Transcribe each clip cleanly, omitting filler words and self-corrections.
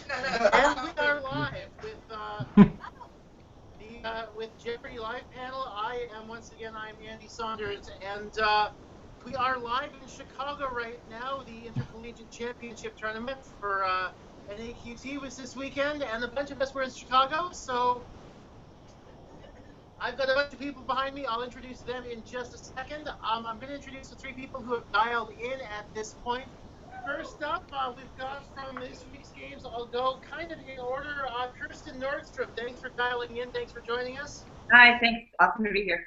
And we are live with Jeopardy Live Panel. I'm Andy Saunders, and we are live in Chicago right now. The Intercollegiate Championship Tournament for NAQT was this weekend, and a bunch of us were in Chicago, so I've got a bunch of people behind me. I'll introduce them in just a second. I'm going to introduce the three people who have dialed in at this point. First up, we've got from this week's games, I'll go kind of in order. Kerstin Nordstrom, thanks for dialing in. Thanks for joining us. Hi, thanks. Awesome to be here.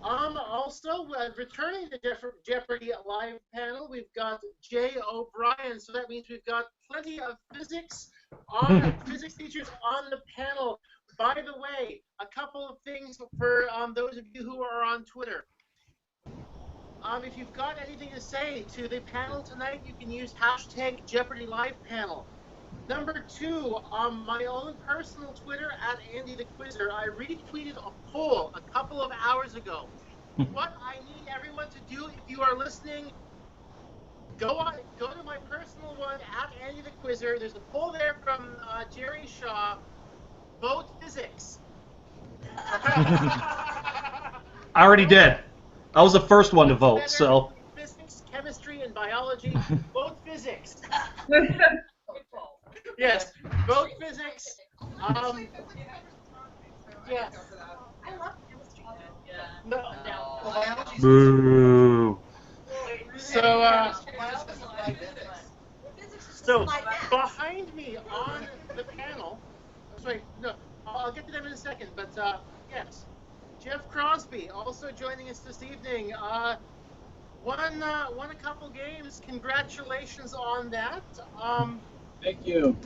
Also, returning to Jeopardy Live panel, we've got Jay O'Brien. So that means we've got plenty of physics teachers on the panel. By the way, a couple of things for those of you who are on Twitter. If you've got anything to say to the panel tonight, you can use hashtag Jeopardy Live Panel. Number two, on my own personal Twitter at Andy the Quizzer, I retweeted a poll a couple of hours ago. What I need everyone to do, if you are listening, go to my personal one at Andy the Quizzer. There's a poll there from Jerry Shaw. Vote physics. I already did. I was the first one to vote, so. Physics, chemistry, and biology. Vote physics. Yes, vote physics. Yes. I love chemistry. No. Boo. So behind me on the panel. Sorry, no, I'll get to them in a second. But yes, Jeff Crosby also joining us this evening. Won a couple games. Congratulations on that. Thank you.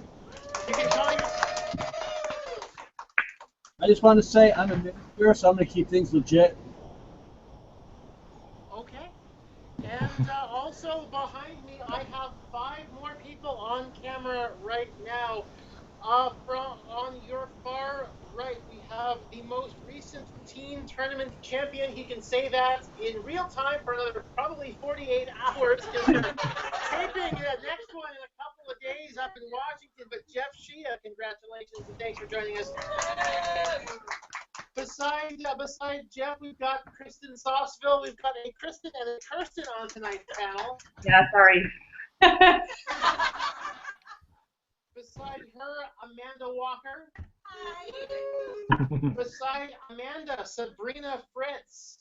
You can call your... I just want to say I'm a minister, so I'm going to keep things legit. Okay. And also behind me, I have 5 more people on camera right now. On your far right, we have the most recent teen tournament champion. He can say that in real time for another probably 48 hours. Because we're taping the next one in a couple of days up in Washington. But Jeff Shea, congratulations and thanks for joining us. Beside Jeff, we've got Kristen Sauceville. We've got a Kristen and a Kirsten on tonight's panel. Yeah, sorry. Beside her, Amanda Walker. Hi. Beside Amanda, Sabrina Fritz.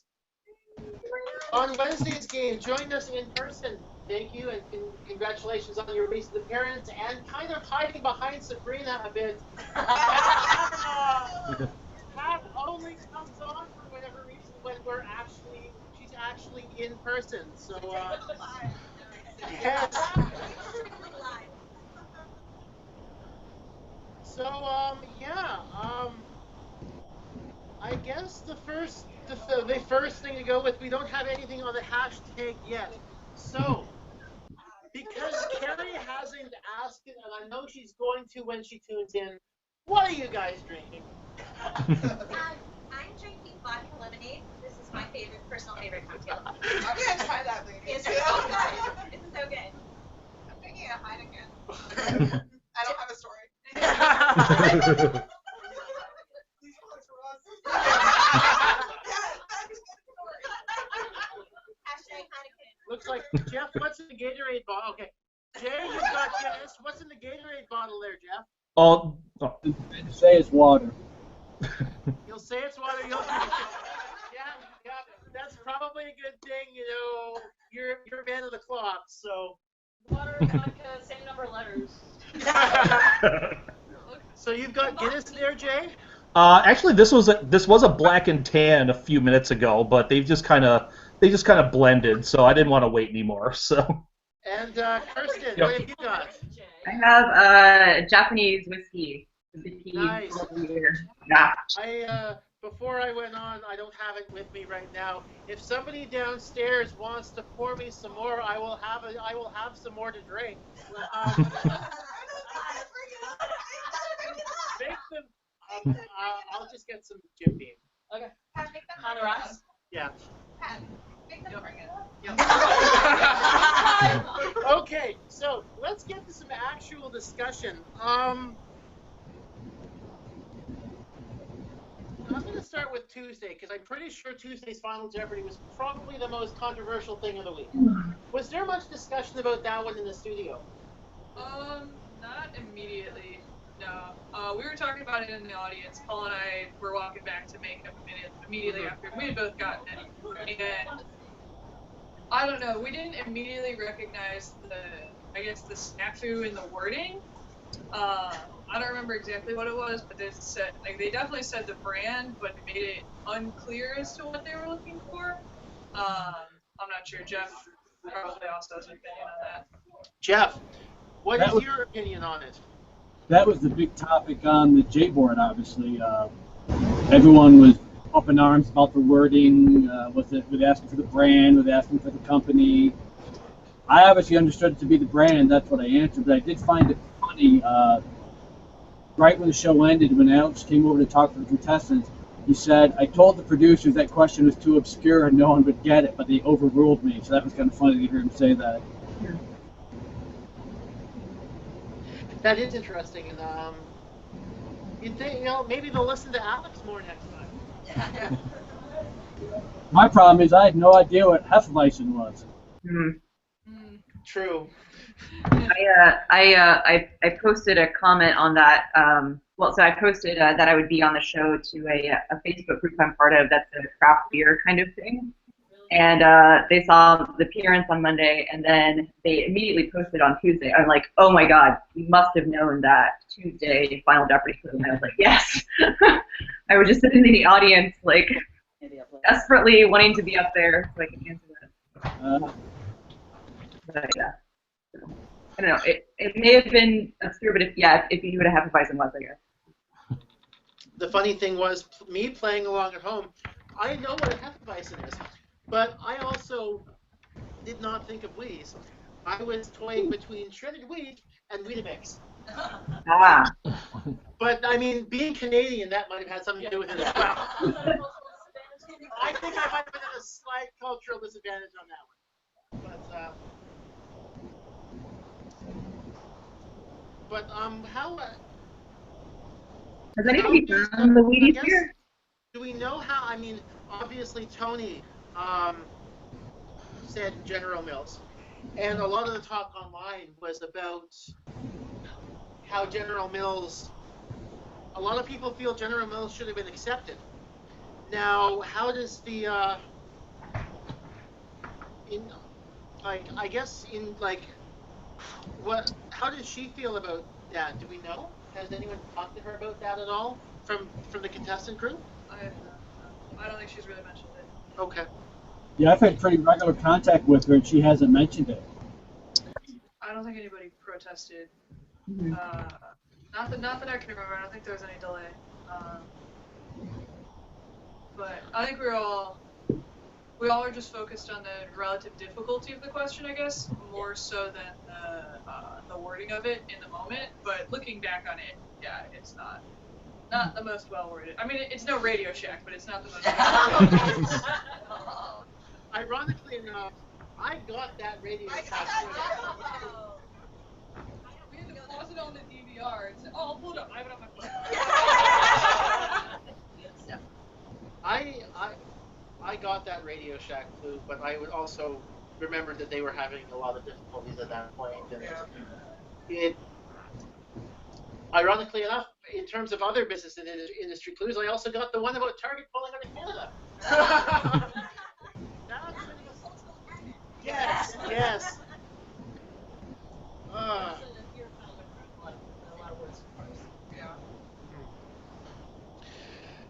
On Wednesday's game, joined us in person. Thank you and congratulations on your recent appearance. And kind of hiding behind Sabrina a bit. Pat only comes on for whatever reason when she's actually in person. So yes. So I guess the first thing to go with, we don't have anything on the hashtag yet. So because Carrie hasn't asked it, and I know she's going to when she tunes in, what are you guys drinking? I'm drinking vodka lemonade. This is my personal favorite cocktail. I'm gonna try that later. It's so good. I'm drinking a Heineken. I don't have a story. Please sponsor us. Hashtag Heineken. Looks like Jeff. What's in the Gatorade bottle? Okay, Jay, you've got Guinness. What's in the Gatorade bottle there, Jeff? Oh. Say it's water. You'll say it's water. Yeah. That's probably a good thing. You know, you're a man of the cloth, so. Water, vodka, same number of letters. So you've got Guinness there, Jay? Actually, this was a black and tan a few minutes ago, but they just kind of blended, so I didn't want to wait anymore. So. And Kirsten, what have you got? I have Japanese whiskey. Nice. Yeah. Before I went on, I don't have it with me right now. If somebody downstairs wants to pour me some more, I will have some more to drink. Make them. I'll just get some Jim Beam. Okay. On rocks? Yeah. Make them bring it. Okay, so let's get to some actual discussion. I'm going to start with Tuesday, because I'm pretty sure Tuesday's Final Jeopardy was probably the most controversial thing of the week. Was there much discussion about that one in the studio? Not immediately. No. We were talking about it in the audience. Paul and I were walking back to makeup immediately after. We had both gotten it. And I don't know. We didn't immediately recognize the snafu in the wording. I don't remember exactly what it was, but they said, they definitely said the brand, but it made it unclear as to what they were looking for. I'm not sure. Jeff probably also has an opinion on that. Jeff, what is your opinion on it? That was the big topic on the J board, obviously. Everyone was up in arms about the wording. Were they asking for the brand? Were they asking for the company? I obviously understood it to be the brand. That's what I answered. But I did find it funny. Right when the show ended, when Alex came over to talk to the contestants, he said, "I told the producers that question was too obscure and no one would get it, but they overruled me." So that was kind of funny to hear him say that. That is interesting, and you'd think, maybe they'll listen to Alex more next time. My problem is I had no idea what Hefeweizen was. True. I posted a comment on that. So I posted that I would be on the show to a Facebook group I'm part of that's a craft beer kind of thing. And they saw the appearance on Monday, and then they immediately posted on Tuesday. I'm like, oh my God, you must have known that Tuesday Final Jeopardy clue. And I was like, yes. I was just sitting in the audience, like, desperately wanting to be up there so I can answer that. But yeah. I don't know. It may have been obscure, but if you knew what a Hefeweizen was, I guess. The funny thing was, me playing along at home, I know what a Hefeweizen is, but I also did not think of Wheeze. I was toying between shredded wheat and Weetabix. Ah. But, I mean, being Canadian, that might have had something to do with it as well. I think I might have been at a slight cultural disadvantage on that one. But how... Has anybody found the Wheaties here? Do we know how, I mean, obviously Tony said General Mills, and a lot of the talk online was about how General Mills, a lot of people feel General Mills should have been accepted. Now, how does the, how does she feel about that? Do we know? Has anyone talked to her about that at all from the contestant group? I don't think she's really mentioned it. Okay. Yeah, I've had pretty regular contact with her, and she hasn't mentioned it. I don't think anybody protested. Mm-hmm. Not that I can remember. I don't think there was any delay. But I think we all are just focused on the relative difficulty of the question, I guess, more so than the wording of it in the moment. But looking back on it, yeah, it's not the most well worded. I mean, it's no Radio Shack, but it's not the most well worded. Ironically enough, I got that Radio Shack. We had to pause it on the DVR and say, "Oh, I'll pull it up. I have it on my phone." I got that Radio Shack clue, but I would also remember that they were having a lot of difficulties at that point. And it, ironically enough, in terms of other business and industry clues, I also got the one about Target pulling out of Canada. Yes.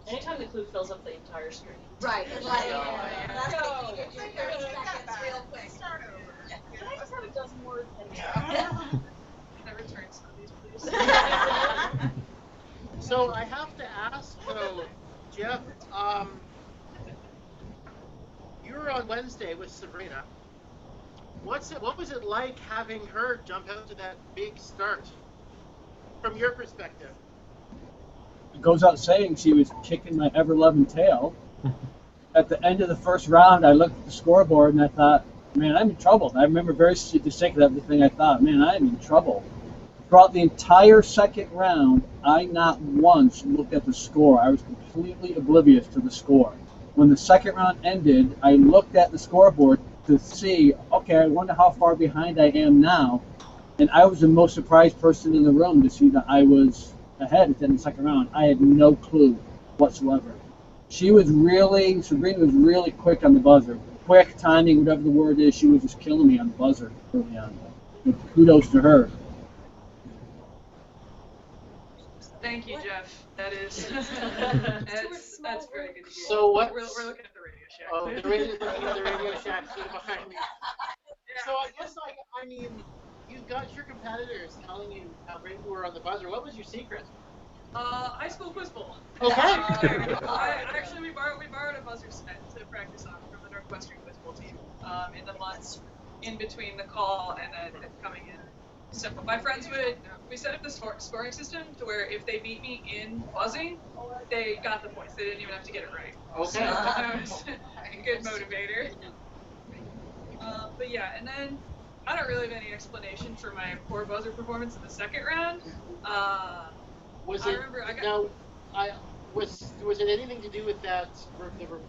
Anytime the clue fills up the entire screen. Right. Let's go. 30 seconds real quick. Start over. Can I just have a dozen more things? Can I return some of these, please? So I have to ask, though, Jeff, you were on Wednesday with Sabrina. What was it like having her jump out to that big start, from your perspective? It goes out saying she was kicking my ever-loving tail. At the end of the first round, I looked at the scoreboard and I thought, man, I'm in trouble. I remember very distinctly everything I thought, man, I'm in trouble. Throughout the entire second round, I not once looked at the score. I was completely oblivious to the score. When the second round ended, I looked at the scoreboard to see, okay, I wonder how far behind I am now. And I was the most surprised person in the room to see that I was ahead at the end of the second round. I had no clue whatsoever. Sabrina was really quick on the buzzer. Quick timing, whatever the word is, she was just killing me on the buzzer early on. Kudos to her. Thank you, Jeff. That is that's very good to hear. So what? We're looking at the Radio Shack. Oh, the Radio Shack behind me. So I guess I mean, you got your competitors telling you how great you were on the buzzer. What was your secret? High school quiz bowl. Okay. Actually, we borrowed a buzzer set to practice on from the Northwestern quiz bowl team in the months in between the call and then coming in. So my friends we set up the scoring system to where if they beat me in buzzing, they got the points. They didn't even have to get it right. Okay. So that was a good motivator. But yeah, and then I don't really have any explanation for my poor buzzer performance in the second round. Was it anything to do with that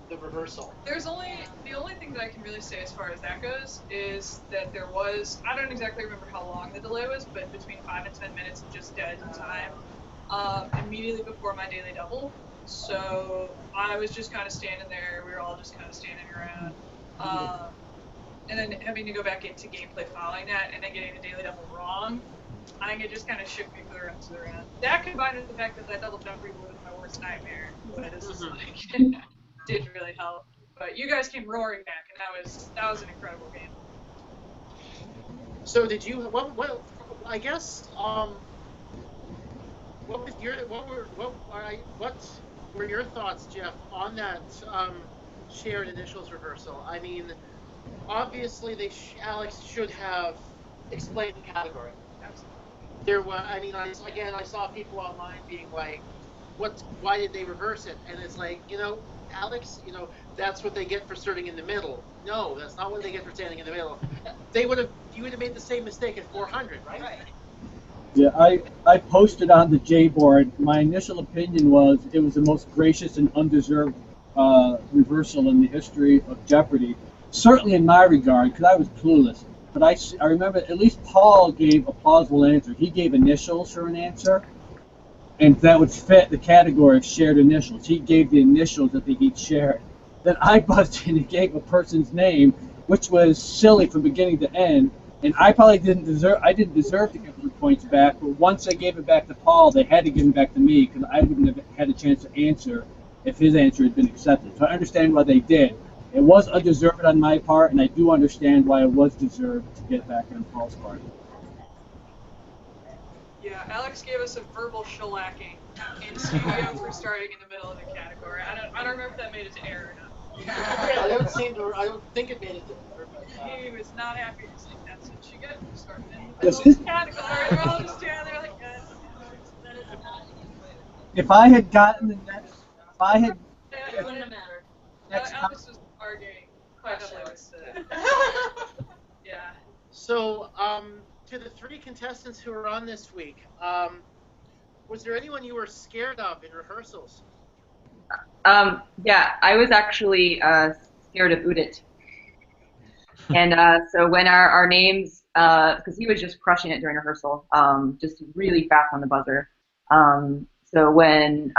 the reversal? The only thing that I can really say as far as that goes is that there was, I don't exactly remember how long the delay was, but between 5 and 10 minutes of just dead time immediately before my daily double. So I was just kind of standing there. We were all just kind of standing around. And then having to go back into gameplay following that and then getting the daily double wrong, I think it just kind of shook me for the rest of the round. That combined with the fact that double jump was my worst nightmare, but it's just didn't really help. But you guys came roaring back, and that was an incredible game. So did you? What I guess. What were your thoughts, Jeff, on that shared initials reversal? I mean, obviously Alex should have explained the category. There was, I saw people online being like, why did they reverse it? And it's like, Alex, that's what they get for starting in the middle. No, that's not what they get for standing in the middle. You would have made the same mistake at 400, right? Right. Yeah, I posted on the J board. My initial opinion was it was the most gracious and undeserved reversal in the history of Jeopardy. Certainly in my regard, because I was clueless. But I remember at least Paul gave a plausible answer. He gave initials for an answer, and that would fit the category of shared initials. He gave the initials that they each shared. Then I buzzed in and gave a person's name, which was silly from beginning to end. And I probably didn't deserve to get the points back. But once I gave it back to Paul, they had to give it back to me because I wouldn't have had a chance to answer if his answer had been accepted. So I understand why they did. It was undeserved on my part, and I do understand why it was deserved to get back on Paul's part. Yeah, Alex gave us a verbal shellacking in studio for starting in the middle of the category. I don't remember if that made it to air or not. I don't think it made it to air. He was not happy to see that's what you get for starting in the middle of the category. We're all just standing there like, yes. If I had gotten the next, it wouldn't matter. Alex was arguing quite heavily with yeah. So, to the three contestants who are on this week, was there anyone you were scared of in rehearsals? Yeah, I was actually scared of Udit. And so when our names, because he was just crushing it during rehearsal, just really fast on the buzzer. So when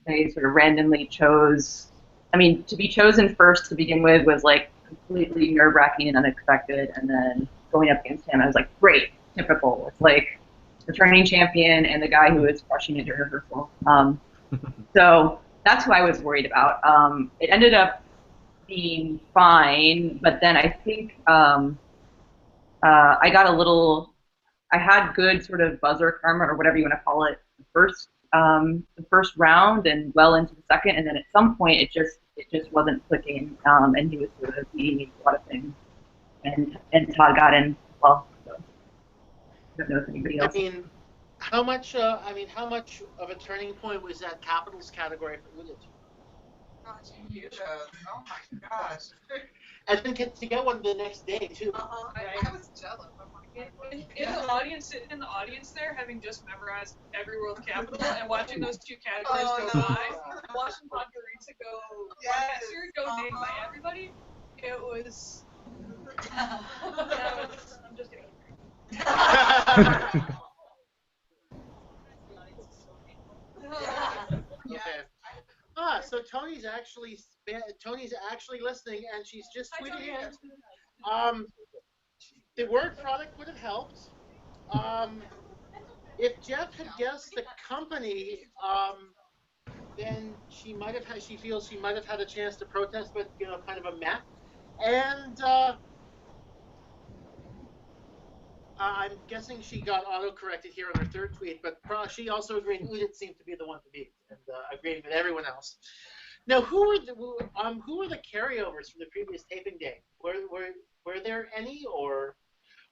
they sort of randomly chose, to be chosen first to begin with was like completely nerve-wracking and unexpected, and then going up against him, I was like, great, typical. It's like the returning champion and the guy who is crushing it during rehearsal. So that's who I was worried about. It ended up being fine, but then I think I got a little, I had good sort of buzzer karma or whatever you want to call it, the first round and well into the second, and then at some point it just wasn't clicking, and he was sort of beating a lot of things, and Todd got in as well. So I don't know if anybody else. How much of a turning point was that capitals category for Udit? Oh my gosh. And then to get one the next day too. I was jealous. I'm like, In the audience, sitting in the audience there, having just memorized every world capital and watching those two categories go by, watching Podgorica go go name by everybody, it was. I'm just kidding. Okay. So Tony's actually listening, and she's just tweeting in. The word product would have helped. If Jeff had guessed the company, then she feels she might have had a chance to protest, but kind of a meh. And I'm guessing she got auto-corrected here on her third tweet, but she also agreed Udit seemed to be the one to beat, and agreeing with everyone else. Now, who were the carryovers from the previous taping day? Were there any, or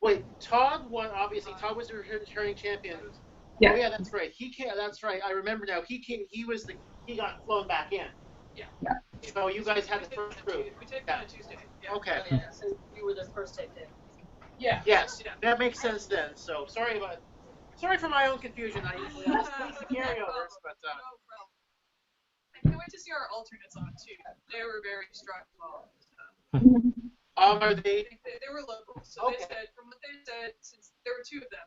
wait? Todd won. Obviously, Todd was the returning champion. Yeah. Oh yeah, that's right. That's right. I remember now. He got flown back in. Yeah. So you guys had the first group. We taped on a Tuesday. Yeah. Okay. Oh, yeah, so you were the first tape in. Yeah. Yes, Yeah. that makes sense then. So sorry for my own confusion. I usually ask the carryovers, but. No problem. I can't wait to see our alternates on too. They were very strong. Are they? They were local, so Okay. they said, from what they said, since there were two of them,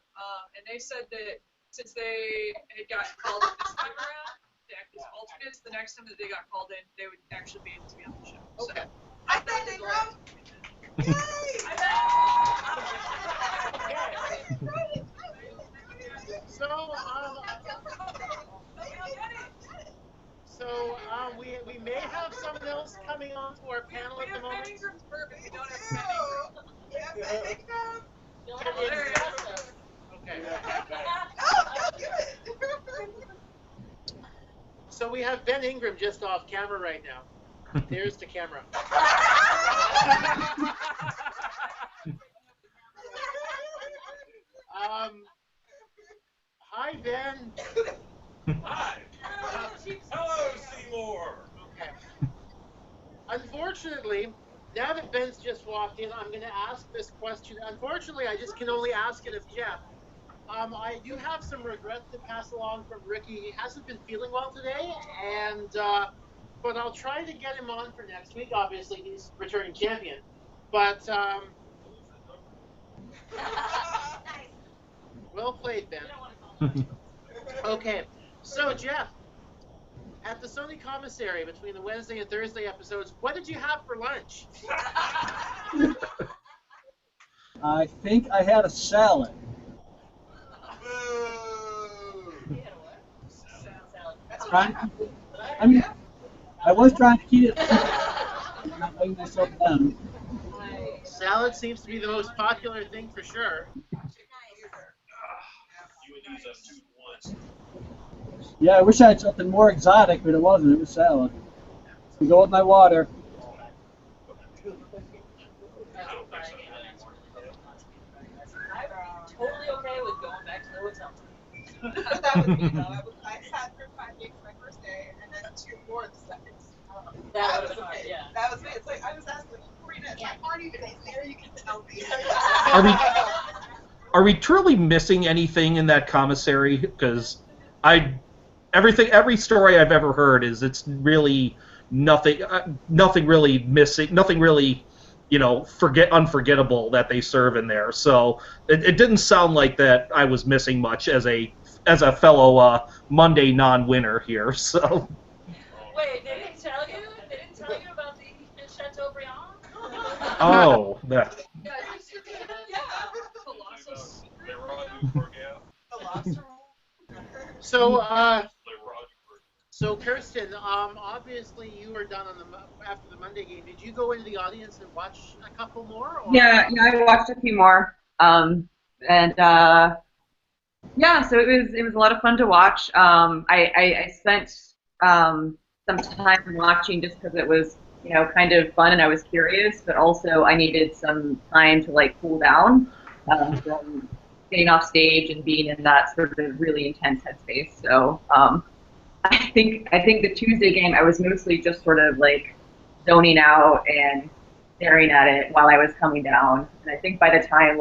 and they said that since they had gotten called in this time around, they acted as alternates. The next time that they got called in, they would actually be able to be on the show. Okay. I bet they wrote. So we may have someone else coming on to our panel at the moment. Ben Ingram's perfect. We don't have Ben Ingram. Okay. So we have Ben Ingram just off camera right now. There's the camera. Hi, Ben. Hi. Hello, Seymour. Okay. Unfortunately, now that Ben's just walked in, I'm going to ask this question. Unfortunately, I just can only ask it of Jeff. I do have some regrets to pass along from Ricky. He hasn't been feeling well today, and but I'll try to get him on for next week. Obviously, he's returning champion. But well played, Ben. Okay, so Jeff, at the Sony commissary between the Wednesday and Thursday episodes, what did you have for lunch? I think I had a salad. I mean, I was trying to keep it, not letting myself down. Salad seems to be the most popular thing for sure. You and these two once. Yeah, I wish I had something more exotic, but it wasn't. It was salad. To go with my water. Totally okay with going back to the hotel. That was me, though. I had for 5 days my first day, and then 2 more the second. That was okay. okay, yeah. That was me. It's like I was asking, Karina, it's like, aren't even there? You can tell me. Are we truly missing anything in that commissary? Because every story I've ever heard is it's really nothing really missing, nothing really, unforgettable that they serve in there. So it didn't sound like that I was missing much as a fellow Monday non-winner here. So. Wait, they didn't tell you? They didn't tell you about the Chateaubriand? Oh, that. Yeah. Colossus. So Kerstin, obviously you were done after the Monday game. Did you go into the audience and watch a couple more? Or? Yeah, I watched a few more, so it was a lot of fun to watch. I spent some time watching just because it was kind of fun and I was curious, but also I needed some time to cool down from getting off stage and being in that sort of really intense headspace. So I think the Tuesday game I was mostly just sort of zoning out and staring at it while I was coming down. And I think by the time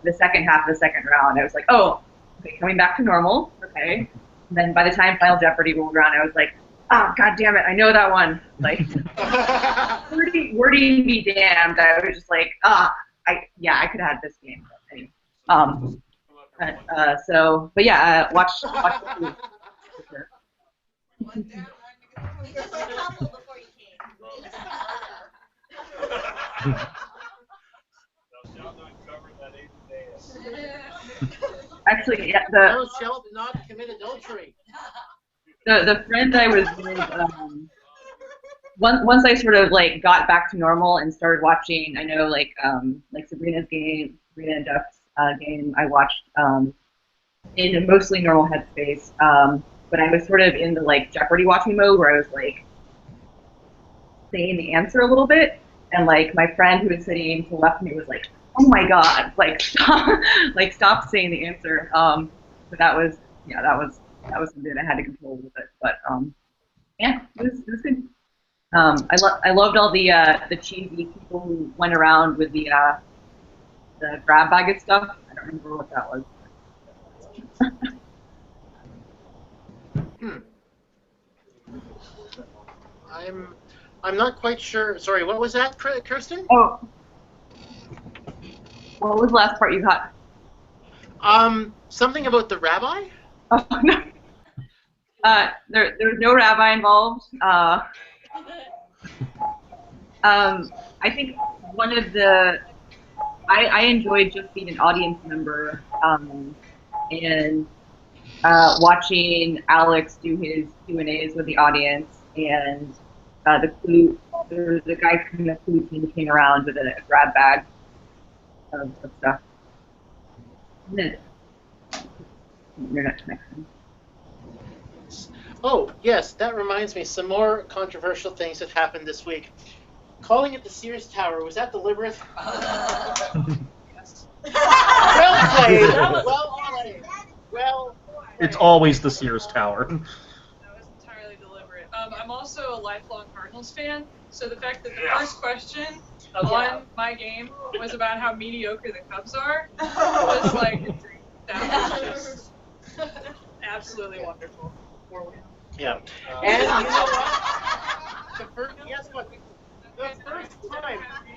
the second half of the second round, I was like, oh, okay, coming back to normal, okay. And then by the time Final Jeopardy rolled around, I was like, oh, god damn it, I know that one. Like, wording be damned. I was just like, I could have had this game. But anyway. But yeah, watch the movie, for sure. We just did a couple before you came. Sheldon covered that 8th day. Actually, yeah, No, Sheldon did not commit adultery. the friend I was with, once I sort of like got back to normal and started watching, I know like Sabrina and Duck's game, I watched in a mostly normal headspace, but I was sort of in the like Jeopardy watching mode where I was like saying the answer a little bit, and like my friend who was sitting to the left of me was like, oh my god, like stop saying the answer. But that was something I had to control a little bit, but yeah, it was good. I loved all the cheesy people who went around with the grab bag and stuff. I don't remember what that was. I'm not quite sure. Sorry, what was that, Kirsten? Oh, what was the last part you got? Something about the rabbi? Oh, no. There was no rabbi involved. I think one of the I enjoyed just being an audience member and watching Alex do his Q&As with the audience, and the guy from the Clue team came around with a grab bag of stuff. Internet connection. Oh, yes, that reminds me. Some more controversial things that happened this week. Calling it the Sears Tower, was that deliberate? Yes. Well played. Well played. Well played. It's always the Sears Tower. That was entirely deliberate. I'm also a lifelong Cardinals fan, so the fact that the first question on my game was about how mediocre the Cubs are was like a dream. That was just absolutely wonderful. Yeah. And you know what? Guess what?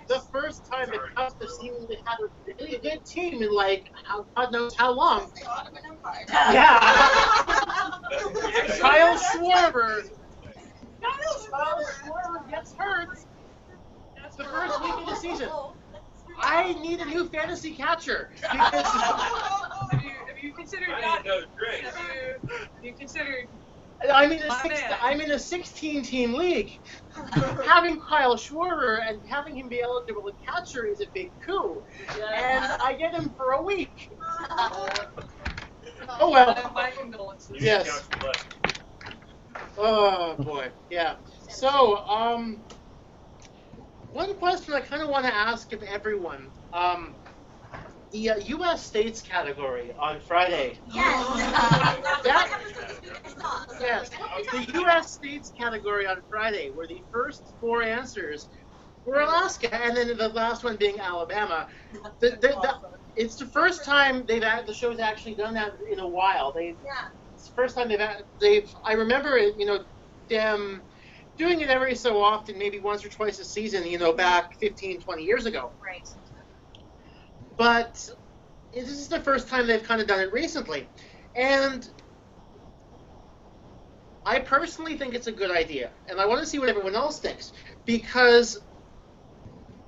The first time the Cubs have seemingly had a really good team in like God knows how long. Yeah. Kyle Schwarber gets hurt. That's the first week of the season. I need a new fantasy catcher because Have you considered I know, great. Have you considered I'm in a 16-team league. Having Kyle Schwarber and having him be eligible to catcher is a big coup. And I get him for a week. Oh well. my condolences? Yes. Oh boy. Yeah. So, one question I kind of want to ask of everyone. The U.S. States category on Friday. Yes, the U.S. States category on Friday, where the first four answers were Alaska, and then the last one being Alabama. It's the first time the show's actually done that in a while. It's the first time they've. I remember it, them doing it every so often, maybe once or twice a season, back 15, 20 years ago. Right. But this is the first time they've kind of done it recently. And I personally think it's a good idea. And I want to see what everyone else thinks. Because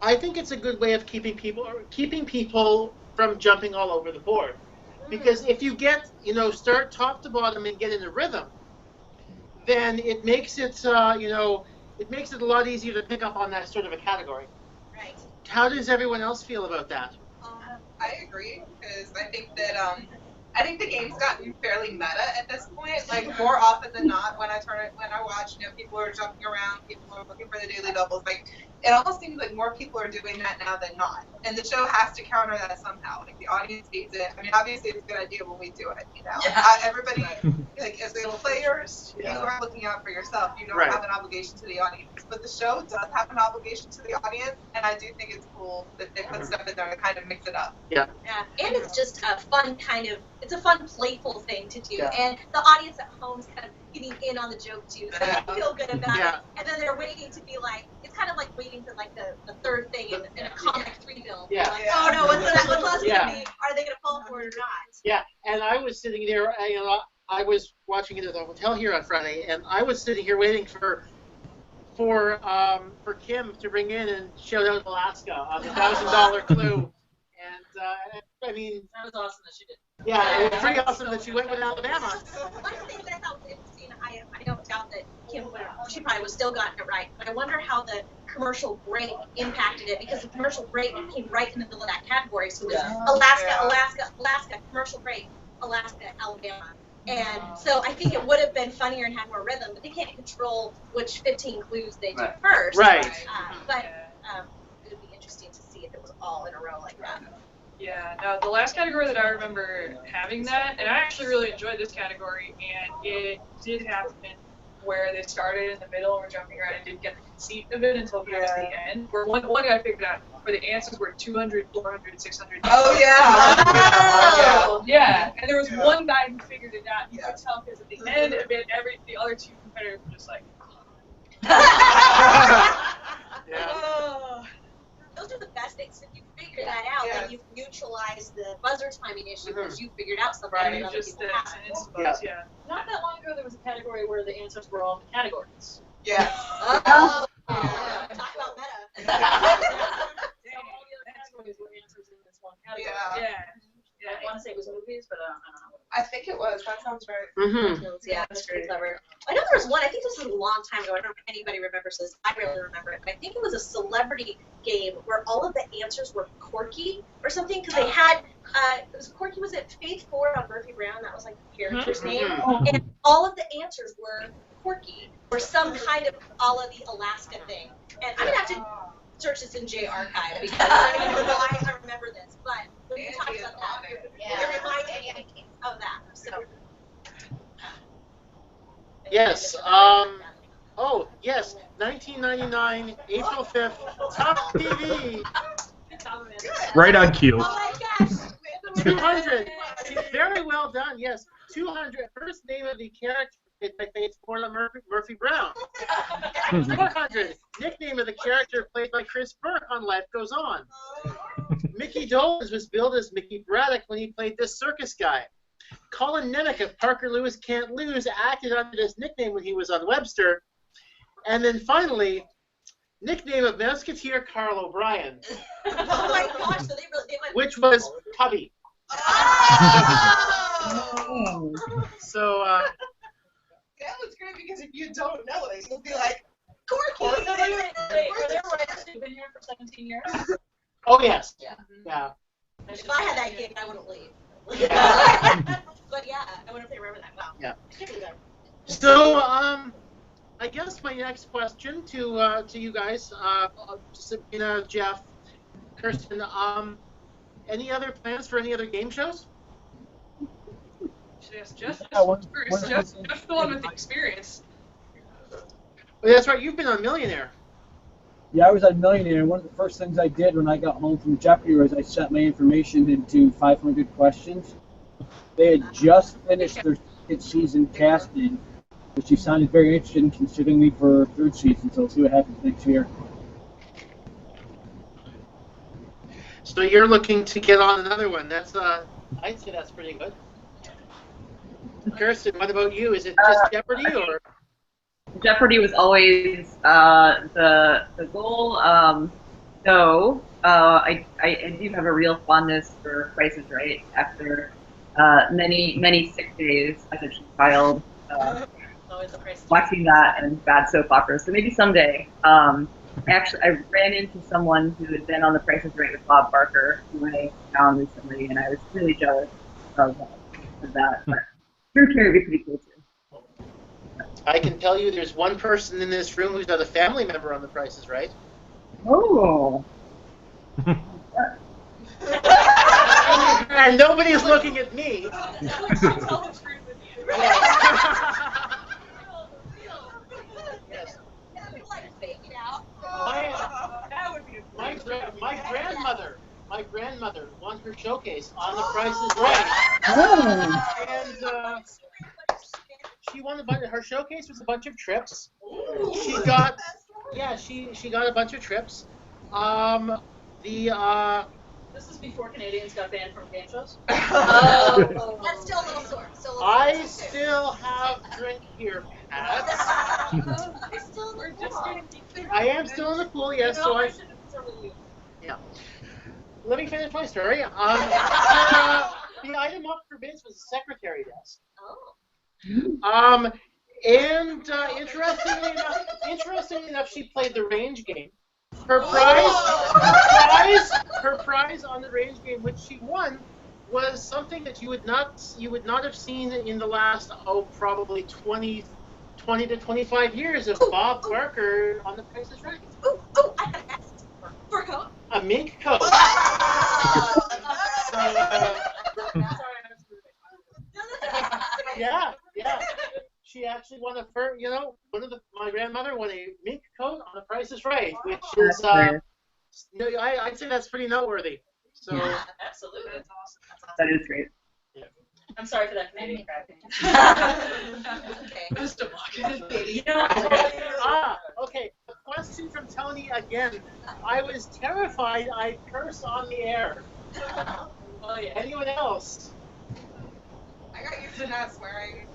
I think it's a good way of keeping people from jumping all over the board. Because if you get, start top to bottom and get in a rhythm, then it makes it, it makes it a lot easier to pick up on that sort of a category. Right. How does everyone else feel about that? I agree, because I think that I think the game's gotten fairly meta at this point. Like, more often than not, when I watch, people are jumping around, people are looking for the daily doubles. Like, it almost seems like more people are doing that now than not. And the show has to counter that somehow. Like, the audience needs it. I mean, obviously, it's a good idea when we do it. Yeah. Everybody, like, as the players first. You are looking out for yourself. You don't Right. have an obligation to the audience. But the show does have an obligation to the audience, and I do think it's cool that they put stuff in there to kind of mix it up. Yeah, and it's just a fun it's a fun, playful thing to do. And the audience at home is kind of getting in on the joke too, so they feel good about it. And then they're waiting to be like, it's kind of like waiting for like the third thing in a comic 3 film. Yeah. Like, oh no, what's that going to be? Are they going to fall for it or not? Yeah, and I was sitting there, I was watching it at the hotel here on Friday, and I was sitting here waiting for Kim to ring in and shout out Alaska on the $1,000 clue. And I mean, That was awesome that she did. yeah, it was pretty awesome that she went with Alabama. One thing that I thought was interesting, I don't doubt that Kim she probably would still gotten it right, but I wonder how the commercial break impacted it, because the commercial break came right in the middle of that category. So it was Alaska, commercial break, Alaska, Alabama. And so I think it would have been funnier and had more rhythm, but they can't control which 15 clues they do first. Right. But it would be interesting to see if it was all in a row like that. Yeah, no, the last category that I remember having that, and I actually really enjoyed this category, and it did happen where they started in the middle and were jumping around and didn't get the conceit of it until towards the end. Where one guy figured out where the answers were 200, 400, 600. Oh, yeah. Yeah, and there was one guy who figured it out. You could tell because at the end of it, the other 2 competitors were just like, Those are the best things. If you figure that out, then you neutralize the buzzer timing issue because you figured out something that other people haven't. Not that long ago, there was a category where the answers were all categories. Yeah. Talk about meta. So all the other categories were answers in this one category. I want to say it was movies, but I don't know. I think it was. That sounds right. Mm-hmm. Yeah, that's pretty clever. I know there was one, I think this was a long time ago, I don't know if anybody remembers this, I really remember it, but I think it was a celebrity game where all of the answers were quirky or something, because they had, it was quirky, was it Faith Ford on Murphy Brown? That was like the character's name. And all of the answers were quirky, or some kind of a la the Alaska thing. And I'm going to have to search this in J Archive, because I don't even know why I remember this, but when you talk about that, it reminded me of that. So. Yes. Oh, yes. 1999, April 5th, Top TV. Right on cue. Oh my gosh. 200. Very well done. Yes. 200. First name of the character played by Faith Ford on Murphy Brown. 400. Nickname of the character played by Chris Burke on Life Goes On. Mickey Dolenz was billed as Mickey Braddock when he played this circus guy. Colin Nemick of Parker Lewis Can't Lose acted under this nickname when he was on Webster. And then finally, nickname of Musketeer Carl O'Brien. Oh my gosh, so they went. Which was Tubby. So, that was great because if you don't know it, you'll be like, Corky. Were they writers who've been here for 17 years? oh yes. Yeah. If I had that gig, I wouldn't leave. But yeah, I wonder if they remember that. Wow. Yeah. So, I guess my next question to you guys, Sabina, Jeff, Kirsten, any other plans for any other game shows? Just the one with the experience. Well, that's right. You've been on Millionaire. Yeah, I was on Millionaire, and one of the first things I did when I got home from Jeopardy was I sent my information into 500 Questions. They had just finished their second season casting, but she sounded very interested in considering me for third season, so we'll see what happens next year. So you're looking to get on another one. That's I'd say that's pretty good. Kirsten, what about you? Is it just Jeopardy or? Jeopardy was always the goal. Though I do have a real fondness for Price is Right after many sick days as a child. Watching that and bad soap operas. So maybe someday. Actually, I ran into someone who had been on The Price is Right with Bob Barker, who I found recently, and I was really jealous of that. But Drew Carey would be pretty cool too. I can tell you there's one person in this room who's not a family member on The Price is Right. Oh. And nobody's looking at me. showcase on The Price is Right. Oh. And she won her showcase was a bunch of trips. She got she got a bunch of trips. This is before Canadians got banned from game shows. That's still a little sore. I still have drink here, Pat. We're just getting I am still in the pool, yes. So yeah. Let me finish my story. The item up for bids was a secretary desk. And interestingly enough, she played the range game. Her prize on the range game, which she won, was something that you would not have seen in the last probably 20 to 25 years of Bob Barker on The Price is Right. I have asked for a coat. A mink coat. Yeah. She actually won my grandmother won a mink coat on The Price is Right, which is I'd say that's pretty noteworthy. So absolutely, that's awesome. That is great. Yeah. I'm sorry for that Canadian crap. Best of luck. Okay. A question from Tony again. I was terrified I'd curse on the air. Oh yeah. Anyone else? I got used to not swearing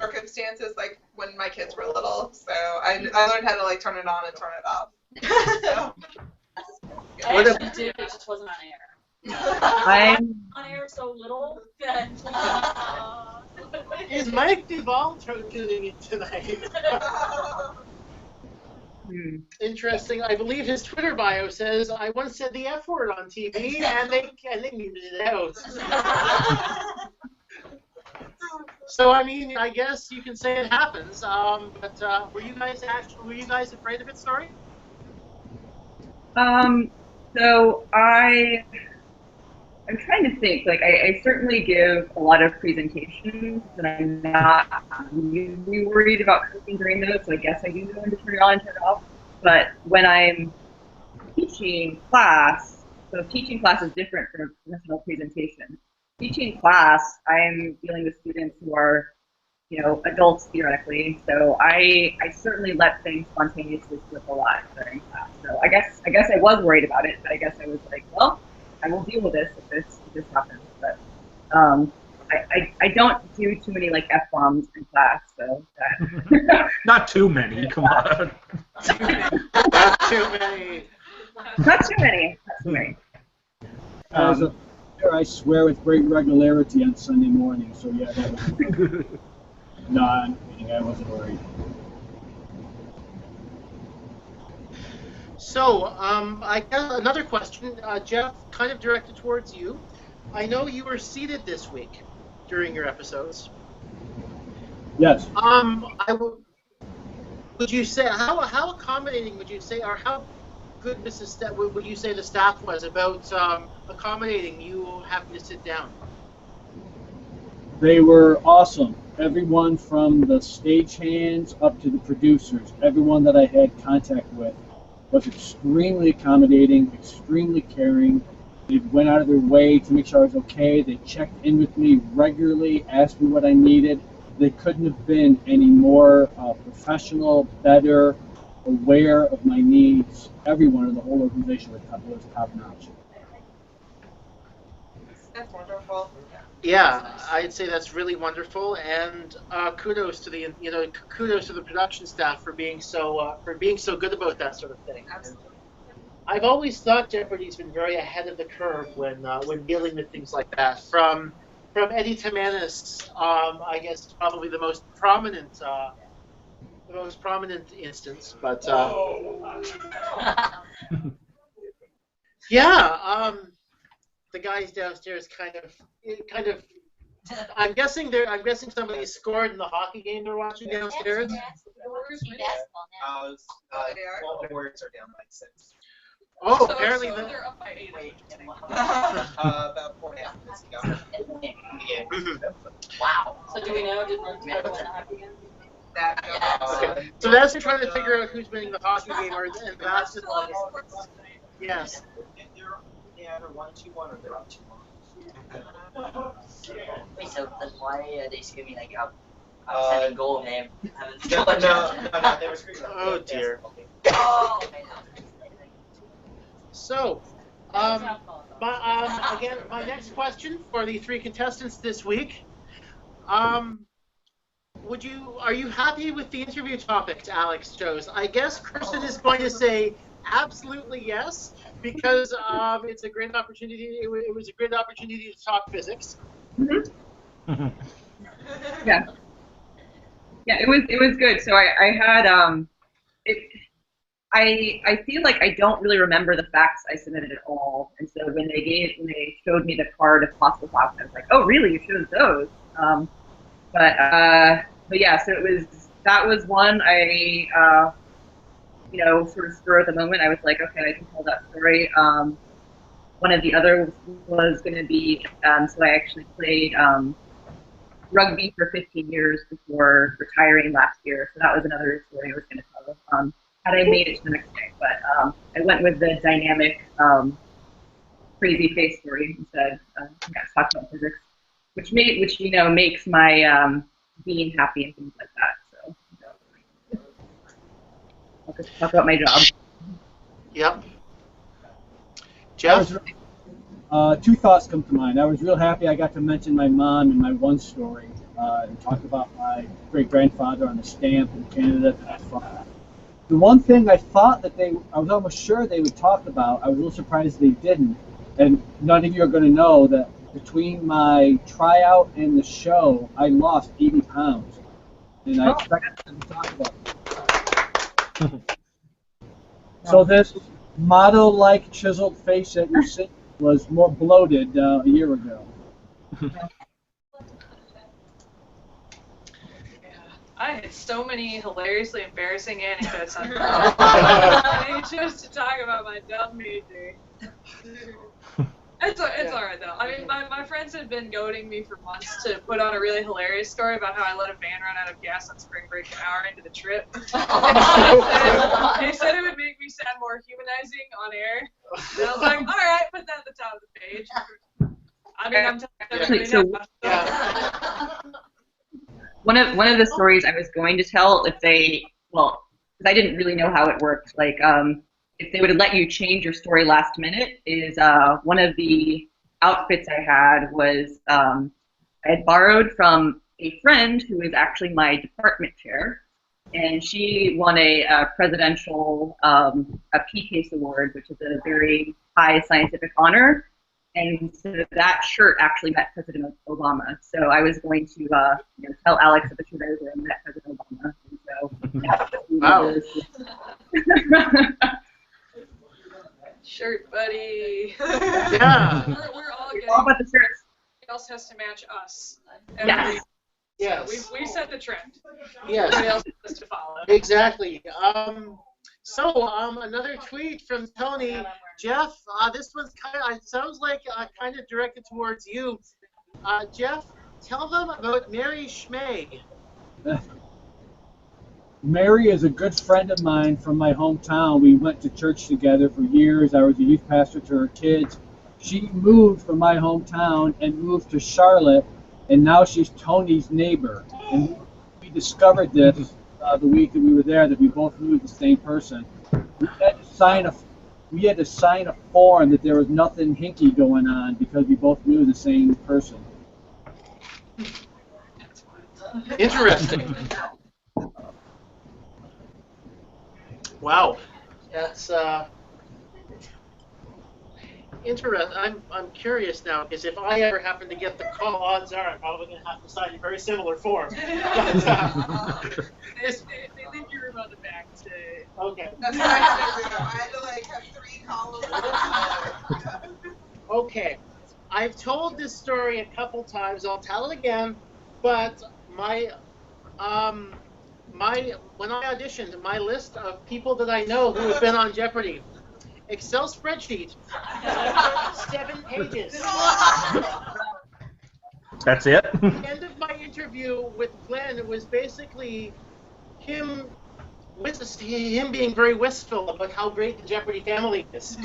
circumstances like when my kids were little, so I learned how to like turn it on and turn it off. So, I actually did, it just wasn't on air. I'm On air so little that. Is Mike Duvall tuning in tonight? Interesting. I believe his Twitter bio says, "I once said the F word on TV, and they muted it out." So I mean, I guess you can say it happens. But were you guys afraid of it? Sorry. So I'm trying to think. Like, I certainly give a lot of presentations, and I'm not really worried about cooking during those. So I guess I do know when to turn it on and turn it off. But when I'm teaching class, so teaching class is different from a professional presentation. Teaching class, I'm dealing with students who are, adults theoretically. So I certainly let things spontaneously slip a lot during class. So I guess I was worried about it, but I guess I was like, well, I will deal with this if this happens. But I don't do too many like F-bombs in class, so that Not too many. Come on. Not too many. Not too many. As a player, I swear with great regularity on Sunday morning, so yeah, that was no, I'm kidding, I wasn't worried. So, I guess another question, Jeff, kind of directed towards you. I know you were seated this week during your episodes. Yes. Would you say how accommodating would you say, or how good would you say the staff was about accommodating you having to sit down? They were awesome. Everyone from the stagehands up to the producers, everyone that I had contact with was extremely accommodating, extremely caring. They went out of their way to make sure I was okay. They checked in with me regularly, asked me what I needed. They couldn't have been any more professional, better, aware of my needs. Everyone in the whole organization was top-notch. that's wonderful. Yeah, I'd say that's really wonderful, and kudos to the production staff for being so good about that sort of thing. Absolutely. I've always thought Jeopardy's been very ahead of the curve when dealing with things like that. From Eddie Tamanis, I guess probably the most prominent instance, but yeah, the guys downstairs kind of. I'm guessing somebody scored in the hockey game they're watching downstairs. Well, the Warriors are down by 6. Oh, So apparently they're up by 8. About 4.5 minutes ago. Yeah. Wow. So do we know? Did Montana win the hockey game? Okay. So that's they're trying to figure out who's winning the hockey game or in basketball. Yes. they either 1-2-1 or they're up 2-1. Wait, so then why are they screaming like outstanding goal, man? No, they were screaming. Oh dear. Oh, okay. So, again, my next question for the 3 contestants this week. Are you happy with the interview topics Alex chose? I guess Kirsten is going to say absolutely yes, because it's a great opportunity. It was a great opportunity to talk physics. Mm-hmm. Yeah. Yeah, it was good. So I had I feel like I don't really remember the facts I submitted at all, and so when they showed me the card of possible facts, I was like, oh really, you chose those? But yeah, so that was one I sort of spur at the moment. I was like, okay, I can tell that story. One of the others was going to be so I actually played rugby for 15 years before retiring last year, so that was another story I was going to tell. Had I made it to the next day, but I went with the dynamic, crazy face story instead. Talk about physics, which makes my being happy and things like that. So I'll just talk about my job. Yep. Jeff? 2 thoughts come to mind. I was real happy I got to mention my mom in my one story and talk about my great-grandfather on the stamp in Canada. The one thing I thought that I was almost sure they would talk about, I was a little surprised they didn't, and none of you are going to know that between my tryout and the show, I lost 80 pounds. And I expected them to talk about it. So this model-like chiseled face that you're seeing was more bloated a year ago. I had so many hilariously embarrassing anecdotes on I chose to talk about my dumb major. It's alright though. I mean, my friends had been goading me for months to put on a really hilarious story about how I let a van run out of gas on spring break an hour into the trip. They said it would make me sound more humanizing on air. And I was like, alright, put that at the top of the page. I mean, I'm telling everybody One of the stories I was going to tell, because I didn't really know how it worked, like if they would let you change your story last minute, is one of the outfits I had was I had borrowed from a friend who is actually my department chair, and she won a presidential a PCASE award, which is a very high scientific honor. And so that shirt actually met President Obama. So I was going to tell Alex that the shirt I was wearing met President Obama. And so, wow. Shirt, buddy. Yeah. We're all getting. All about the shirts. Everybody else has to match us. Yes. Yes. We set the trend. Yes. Everybody else has to follow. Exactly. Another tweet from Tony. Jeff, this one's it sounds like kind of directed towards you. Jeff, tell them about Mary Schmay. Mary is a good friend of mine from my hometown. We went to church together for years. I was a youth pastor to her kids. She moved from my hometown and moved to Charlotte, and now she's Tony's neighbor. And we discovered this the week that we were there, that we both knew the same person. We had to sign a form that there was nothing hinky going on because we both knew the same person. Interesting. Wow, that's interesting. I'm curious now, because if I ever happen to get the call, odds are I'm probably going to have to sign a very similar form. They leave your room on the back today. Okay. That's what I had to have 3 columns. Okay. I've told this story a couple times. I'll tell it again. But when I auditioned, my list of people that I know who have been on Jeopardy, Excel spreadsheet, 7 pages. That's it? The end of my interview with Glenn was basically him him being very wistful about how great the Jeopardy family is,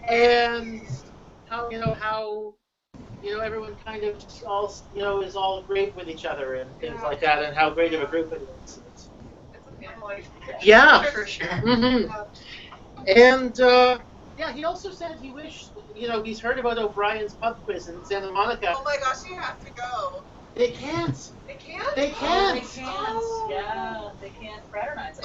and how everyone kind of all is all great with each other and things like that, and how great of a group it is. Yeah, for sure. Mm-hmm. And yeah, he also said he wished he's heard about O'Brien's pub quiz in Santa Monica. Oh my gosh, you have to go. They can't. They can't? They can't. They can't. Yeah, they can't fraternize. They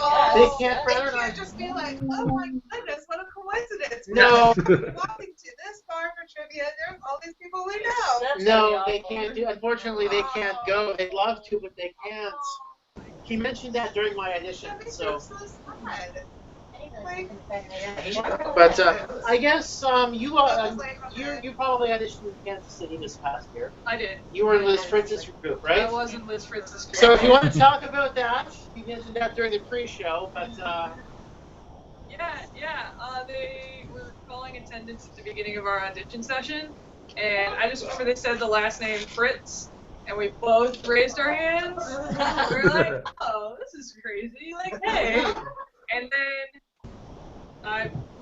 can't fraternize. They can't just be like, oh my goodness, what a coincidence. No. We're walking to this bar for trivia. There's all these people we know. No, they can't do. Unfortunately, they can't go. They'd love to, but they can't. He mentioned that during my audition. So. But I guess you probably auditioned in Kansas City this past year. I did. You were in Liz Fritz's group, right? I was in Liz Fritz's group. So if you want to talk about that, you mentioned that during the pre-show, but they were calling attendance at the beginning of our audition session, and I just remember they said the last name Fritz, and we both raised our hands. We were like, oh, this is crazy. Like, hey. And then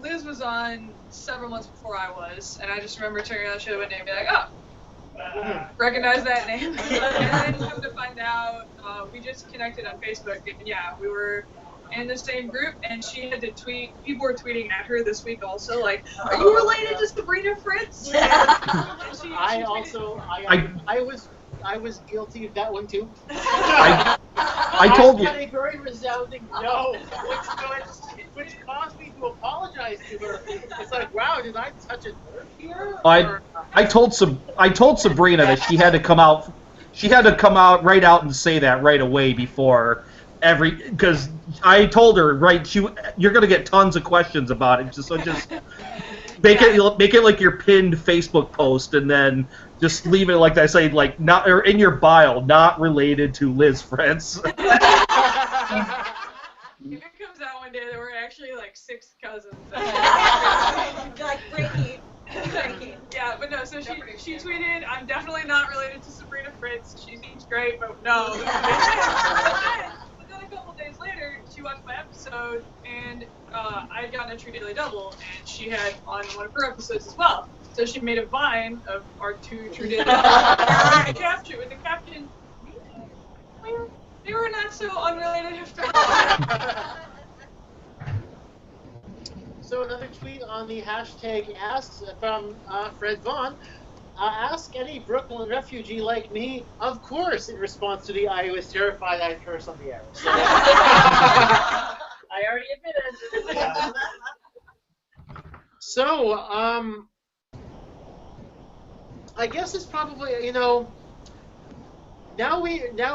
Liz was on several months before I was, and I just remember turning on the show one day and be like, oh, recognize that name. And then come to find out, we just connected on Facebook, and yeah, we were in the same group, and she had to tweet. People were tweeting at her this week also, like, are you related to Sabrina Fritz? I was guilty of that one too. I told you. I got a very resounding no, which caused me to apologize to her. It's like, wow, did I touch a nerve here? I told Sabrina that she had to come out. She had to come out right out and say that right away before because I told her you're gonna get tons of questions about it. So just make it like your pinned Facebook post, and then just leave it like that. Say like not or in your bio, not related to Liz Fritz. If it comes out one day that we're actually like 6 cousins. Like Ricky. Yeah, but no, so she tweeted, I'm definitely not related to Sabrina Fritz. She seems great, but no. But then a couple days later, she watched my episode, and I had gotten a True Daily Double, and she had on one of her episodes as well. So she made a vine of our 2 True Daily Doubles with the caption, they were not so unrelated after all. So another tweet on the hashtag asks from Fred Vaughn. Ask any Brooklyn refugee like me, of course, in response to the I was terrified I'd curse on the air. So, I already admitted. So, I guess it's probably, now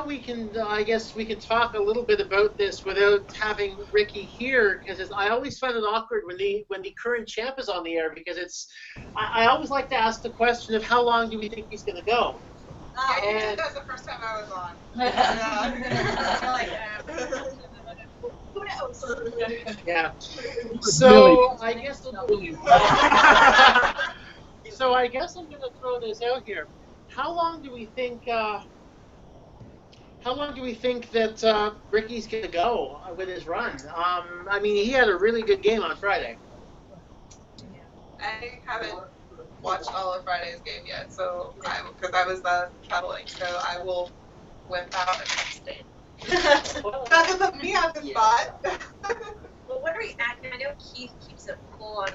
we can I guess we can talk a little bit about this without having Ricky here, because I always find it awkward when the current champ is on the air, because I always like to ask the question of how long do we think he's going to go. Yeah, you did that the first time I was on. Who knows? Yeah. So I guess I'm going to throw this out here. How long do we think that Ricky's going to go with his run? I mean, he had a really good game on Friday. I haven't watched all of Friday's game yet, so because I was traveling, so I will whip out and stay. That doesn't put me on the spot. Well, what are we at? I know Keith keeps a full on,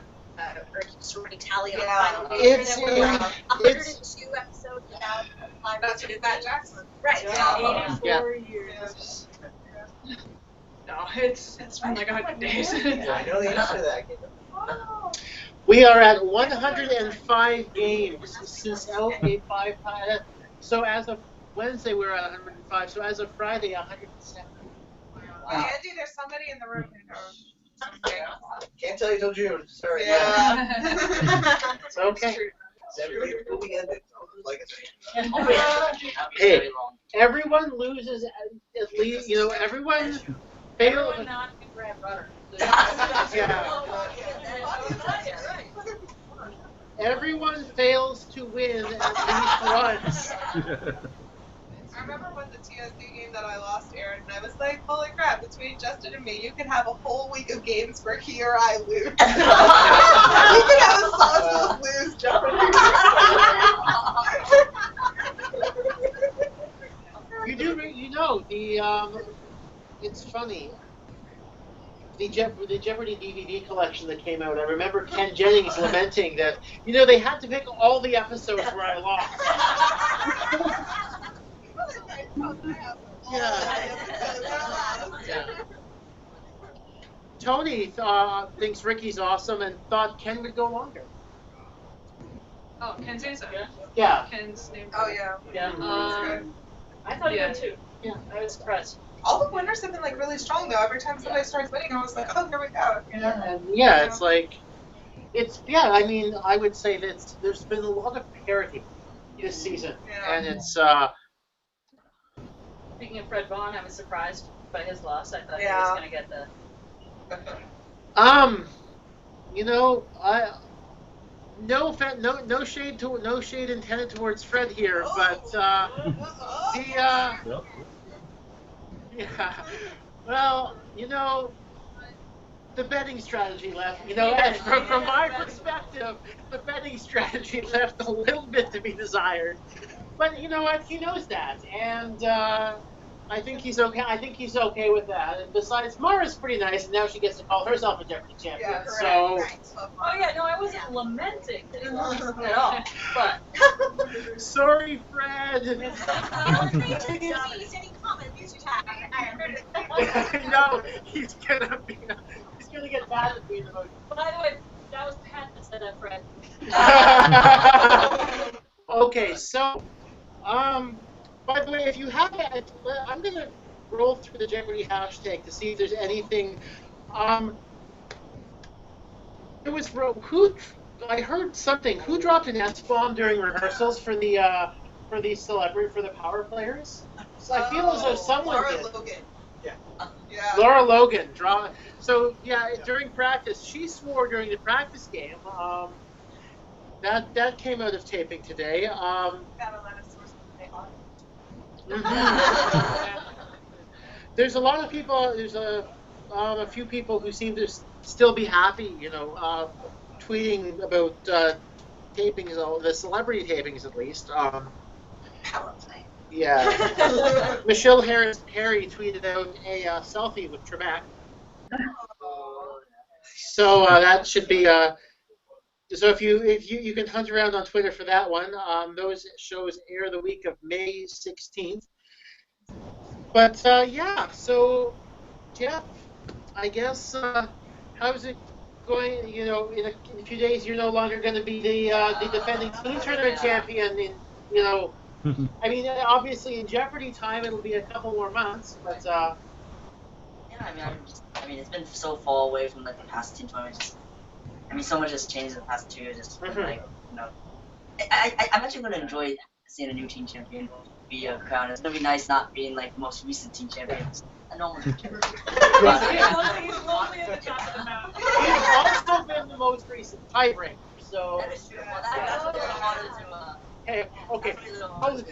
or keeps a running tally on final It's 102 episodes without live. That's Matt Jackson. Right. Yeah. 84 years. No, it's been like 100 days. I know the answer to that. We are at 105 games since LA5. So as of Wednesday, we're at 105. So as of Friday, 107. Wow. Andy, there's somebody in the room who knows. Can't tell you till June. Sorry. Yeah. It's okay. Everybody will be ended. Like I said. Hey, everyone loses at least. Everyone fails. Not in Grand Runner. Yeah. Everyone fails to win at least once. I remember when the TSD game that I lost aired, and I was like, holy crap, between Justin and me, you can have a whole week of games where he or I lose. We can have a sauce lose Jeopardy. You know, it's funny. The Jeopardy DVD collection that came out, I remember Ken Jennings lamenting that, they had to pick all the episodes where I lost. Yeah. Tony thinks Ricky's awesome and thought Ken would go longer. Oh, Ken's answer. Yeah. Ken's name. Oh, yeah. Yeah. I thought he would too. Yeah, I was surprised. All the winners have been like really strong though. Every time somebody starts winning, I was like, oh, here we go. It's like, I mean, I would say that there's been a lot of parity this season, and it's. Speaking of Fred Vaughn, I was surprised by his loss. I thought he was going to get the. No shade intended towards Fred here, but well, the betting strategy left, from my perspective, the betting strategy left a little bit to be desired. But you know what? He knows that, and I think he's okay. I think he's okay with that. And besides, Mara's pretty nice, and now she gets to call herself a Jeopardy champion. Yeah, so. Oh yeah, no, I wasn't lamenting that he lost at all. But sorry, Fred. No, he's gonna get mad at me the most. By the way, that was Pat that said that, Fred. Okay, so, by the way, if you have it, I'm going to roll through the Jeopardy hashtag to see if there's anything. I heard something. Who dropped an S-bomb during rehearsals for the power players? So I feel as though someone Laura did. Logan. Yeah. Laura Logan. So, during practice, she swore during the practice game. That came out of taping today. There's a lot of people. There's a few people who seem to still be happy. Tweeting about tapings, the celebrity tapings at least. Yeah. Michelle Harry tweeted out a selfie with Trebek. So that should be. So if you can hunt around on Twitter for that one. Those shows air the week of May 16th. But so Jeff, I guess how's it going? In a few days, you're no longer going to be the defending teen tournament champion. I mean, obviously in Jeopardy time, it'll be a couple more months, but. I mean, it's been so far away from like the past teen tournaments. So much has changed in the past 2 years. I'm actually going to enjoy seeing a new team champion be crowned. It's going to be nice not being like the most recent team champion. A normal team champion. He's lonely at the top of the mountain. He's also been the most recent tiebreaker, so. That is true. Well, that's a little harder to. Hey, okay.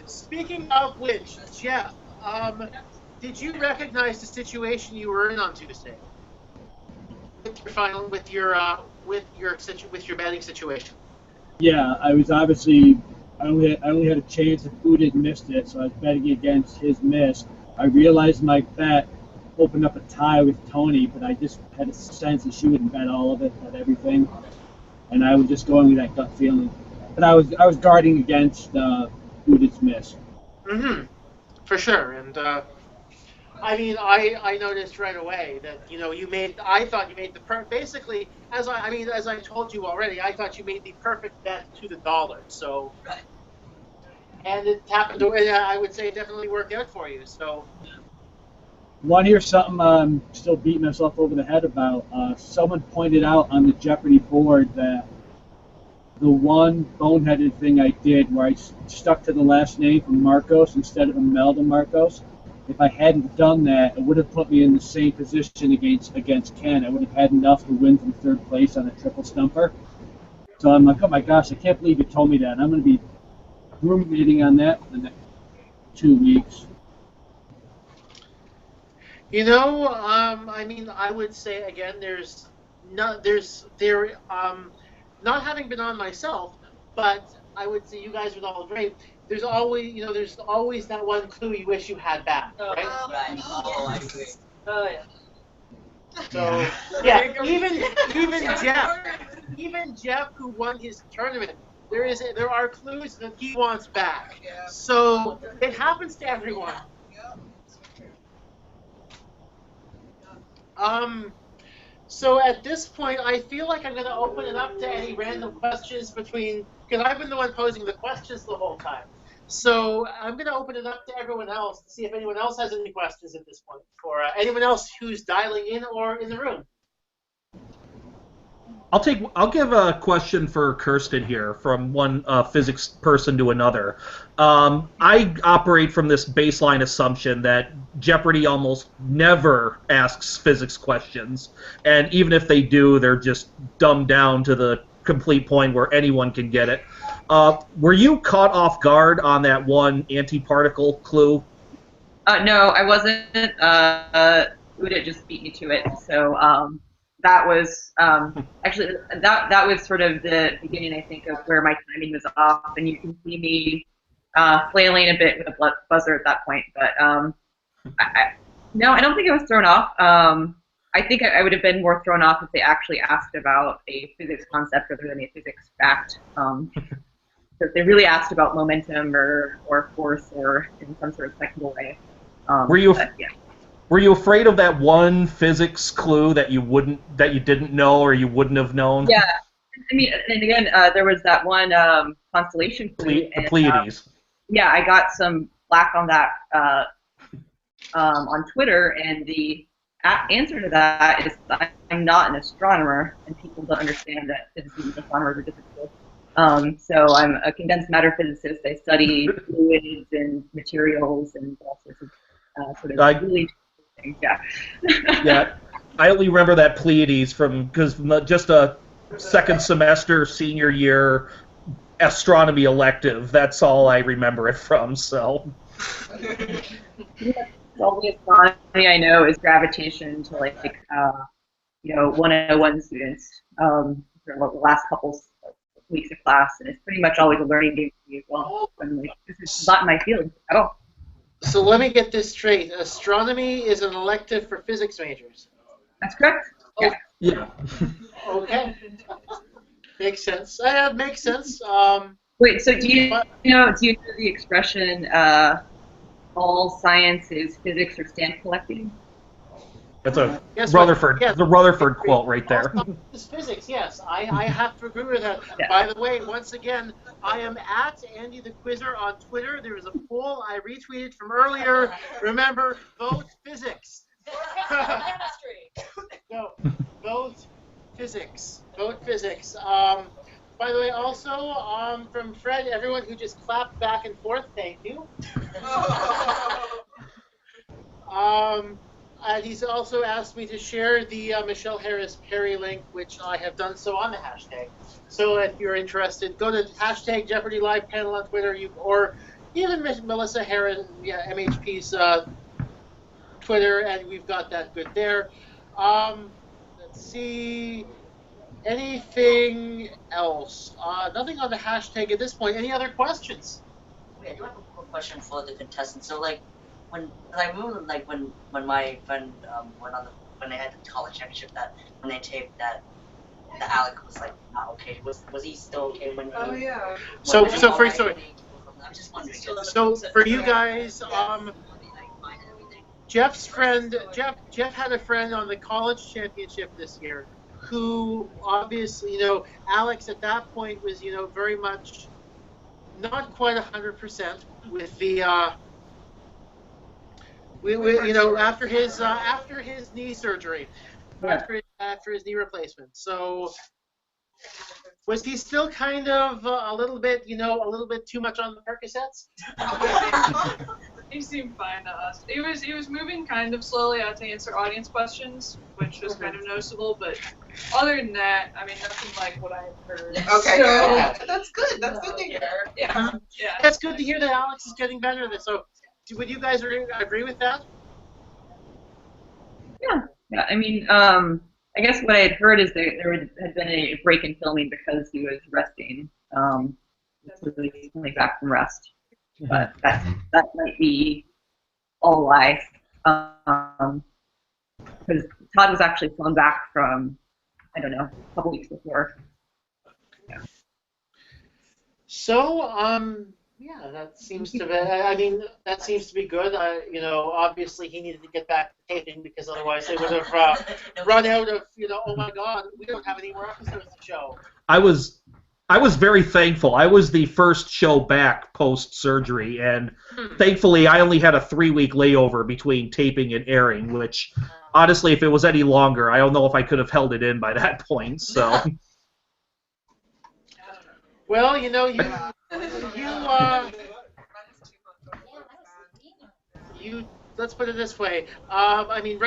Speaking of which, Jeff, did you recognize the situation you were in on Tuesday? With your betting situation. Yeah, I was obviously I only had a chance if Udit missed it, so I was betting against his miss. I realized my bet opened up a tie with Tony, but I just had a sense that she wouldn't bet all of it, bet everything, and I was just going with that gut feeling. But I was guarding against Udit's miss. For sure, and. I mean, I noticed right away that I thought you made the basically as I told you already, I thought you made the perfect bet to the dollar. So, and it happened to. I would say it definitely worked out for you. So. Want to hear something I'm still beating myself over the head about? Someone pointed out on the Jeopardy board that the one boneheaded thing I did where I stuck to the last name from Marcos instead of Imelda Marcos. If I hadn't done that, it would have put me in the same position against Ken. I would have had enough to win from third place on a triple stumper. So I'm like, oh my gosh, I can't believe you told me that. I'm going to be ruminating on that for the next 2 weeks? You know, I mean, I would say again, not having been on myself, but I would say you guys would all agree. There's always that one clue you wish you had back, right? Right. Oh, I agree. Oh yeah. So yeah, even Jeff, who won his tournament, there are clues that he wants back. Yeah. So it happens to everyone. So at this point, I feel like I'm going to open it up to any random questions because I've been the one posing the questions the whole time. So I'm going to open it up to everyone else to see if anyone else has any questions at this point, or anyone else who's dialing in or in the room. I'll give a question for Kerstin here from one physics person to another. I operate from this baseline assumption that Jeopardy almost never asks physics questions, and even if they do, they're just dumbed down to the complete point where anyone can get it. Were you caught off guard on that one antiparticle clue? No, I wasn't. Uda just beat me to it, so that was actually that was sort of the beginning, I think, of where my timing was off, and you can see me flailing a bit with a buzzer at that point. But no, I don't think I was thrown off. I think I would have been more thrown off if they actually asked about a physics concept rather than a physics fact. If they really asked about momentum or force or in some sort of technical way. Were you afraid of that one physics clue that you didn't know or you wouldn't have known? Yeah, I mean, and again, there was that one constellation clue. The Pleiades. Yeah, I got some flack on that on Twitter, and the answer to that is I'm not an astronomer, and people don't understand that physicists and astronomers are difficult. So I'm a condensed matter physicist. I study fluids and materials and all sorts of sort of really things. Yeah. Yeah, I only remember that Pleiades because just a second semester senior year astronomy elective. That's all I remember it from. So. The only astronomy I know is gravitation to 101 students for the last couple weeks of class, and it's pretty much always a learning game for me as well. This is not my field at all. So let me get this straight. Astronomy is an elective for physics majors. That's correct. Oh. Yeah. Okay. Makes sense. That makes sense. Wait, so do you know the expression all science is physics or stamp collecting? That's a Rutherford. Yes. The Rutherford quote right there. It's physics, yes. I have to agree with that. Yeah. By the way, once again, I am at Andy the Quizzer on Twitter. There is a poll I retweeted from earlier. Remember, vote physics. No, vote physics. Vote physics. By the way, also from Fred, everyone who just clapped back and forth, thank you. And he's also asked me to share the Michelle Harris Perry link, which I have done so on the hashtag. So if you're interested, go to hashtag Jeopardy Live Panel on Twitter, or even Melissa Harris, MHP's Twitter, and we've got that good there. Let's see. Anything else? Nothing on the hashtag at this point. Any other questions? Okay, I do have a quick question for the contestants. So, when I remember, when my friend went on when they had the college championship, that when they taped that the Alec was not okay. Was he still okay when? Oh yeah. So I'm just wondering. So for you guys, Jeff had a friend on the college championship this year who obviously, Alex at that point was, very much not quite 100% with the, after his knee surgery, after his knee replacement. So was he still kind of a little bit too much on the Percocets? He seemed fine to us. He was moving kind of slowly out to answer audience questions, which was kind of noticeable. But other than that, I mean, nothing like what I had heard. Okay, so, good. That's good. That's good to hear. Yeah. That's good to hear that Alex is getting better. So would you guys agree with that? Yeah. I mean, I guess what I had heard is there had been a break in filming because he was resting. So he's coming back from rest. But that might be all lie. Because Todd was actually flown back from, I don't know, a couple weeks before. Yeah. So, yeah, that seems to be. I mean, that seems to be good. You know, obviously he needed to get back to taping because otherwise they would have run out of. You know, oh my God, we don't have any more episodes to show. I was very thankful. I was the first show back post-surgery, and thankfully I only had a 3-week layover between taping and airing, which, honestly, if it was any longer, I don't know if I could have held it in by that point, so... Well, you know, let's put it this way. I mean,